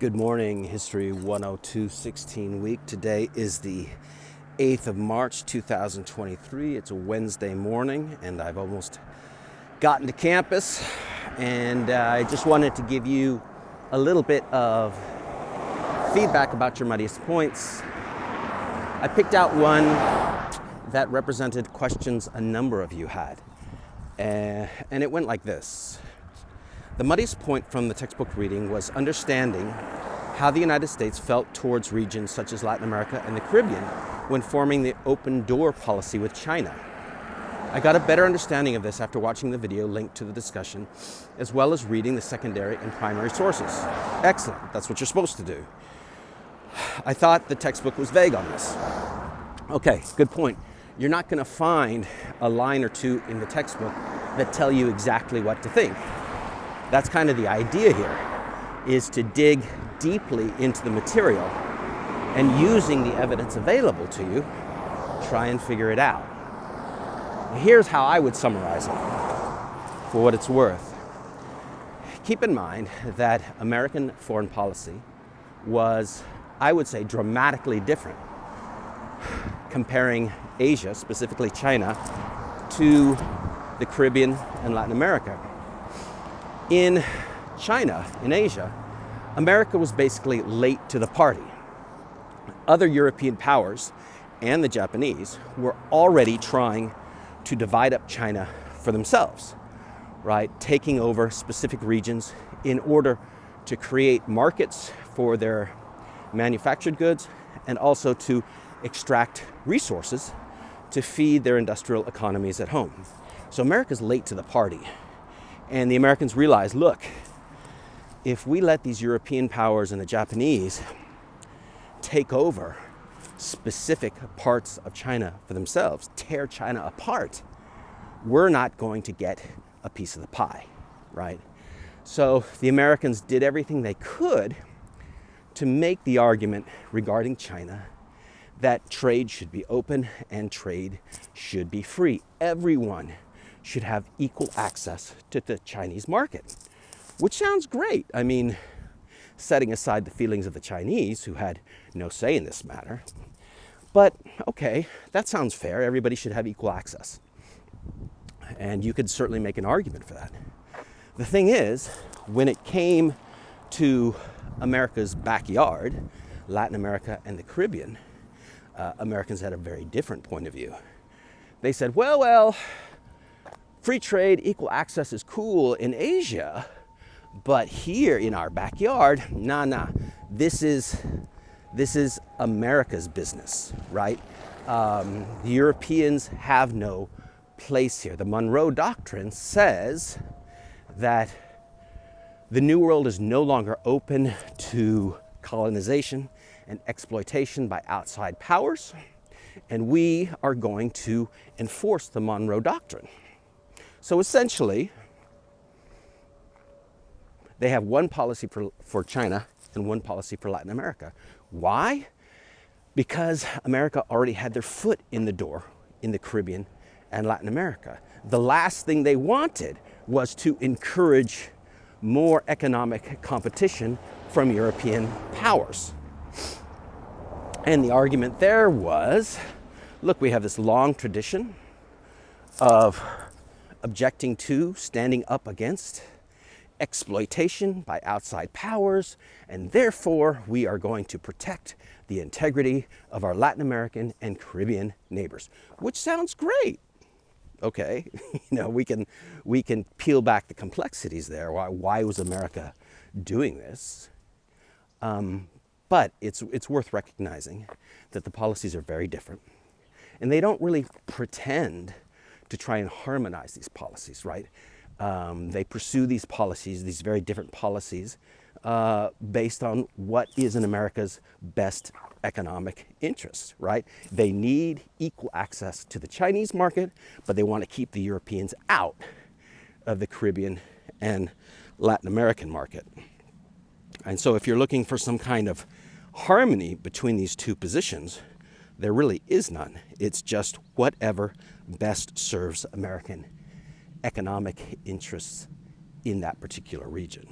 Good morning, History 102 16 week. Today is the 8th of March 2023. It's a Wednesday morning and I've almost gotten to campus, and I just wanted to give you a little bit of feedback about your muddiest points. I picked out one that represented questions a number of you had, and it went like this. The muddiest point from the textbook reading was understanding how the United States felt towards regions such as Latin America and the Caribbean when forming the open door policy with China. I got a better understanding of this after watching the video linked to the discussion, as well as reading the secondary and primary sources. Excellent, that's what you're supposed to do. I thought the textbook was vague on this. Okay, good point. You're not going to find a line or two in the textbook that tell you exactly what to think. That's kind of the idea here, is to dig deeply into the material and, using the evidence available to you, try and figure it out. Here's how I would summarize it for what it's worth. Keep in mind that American foreign policy was, I would say, dramatically different comparing Asia, specifically China, to the Caribbean and Latin America. In China, in Asia, America was basically late to the party. Other European powers and the Japanese were already trying to divide up China for themselves, right? Taking over specific regions in order to create markets for their manufactured goods and also to extract resources to feed their industrial economies at home. So America's late to the party. And the Americans realized, look, if we let these European powers and the Japanese take over specific parts of China for themselves, tear China apart, we're not going to get a piece of the pie, right? So the Americans did everything they could to make the argument regarding China that trade should be open and trade should be free. Everyone should have equal access to the Chinese market, which sounds great. I mean, setting aside the feelings of the Chinese, who had no say in this matter. But okay, that sounds fair. Everybody should have equal access. And you could certainly make an argument for that. The thing is, when it came to America's backyard, Latin America and the Caribbean, Americans had a very different point of view. They said, well, free trade, equal access is cool in Asia, but here in our backyard, nah, this is America's business, right? The Europeans have no place here. The Monroe Doctrine says that the New World is no longer open to colonization and exploitation by outside powers, and we are going to enforce the Monroe Doctrine. So essentially, they have one policy for China and one policy for Latin America. Why? Because America already had their foot in the door in the Caribbean and Latin America. The last thing they wanted was to encourage more economic competition from European powers. And the argument there was, look, we have this long tradition of objecting to, standing up against exploitation by outside powers, and therefore we are going to protect the integrity of our Latin American and Caribbean neighbors, which sounds great. Okay, we can peel back the complexities there. Why was America doing this? But it's worth recognizing that the policies are very different, and they don't really pretend to try and harmonize these policies, right? They pursue these policies, these very different policies, based on what is in America's best economic interests, right? They need equal access to the Chinese market, but they want to keep the Europeans out of the Caribbean and Latin American market. And so if you're looking for some kind of harmony between these two positions, there really is none. It's just whatever best serves American economic interests in that particular region.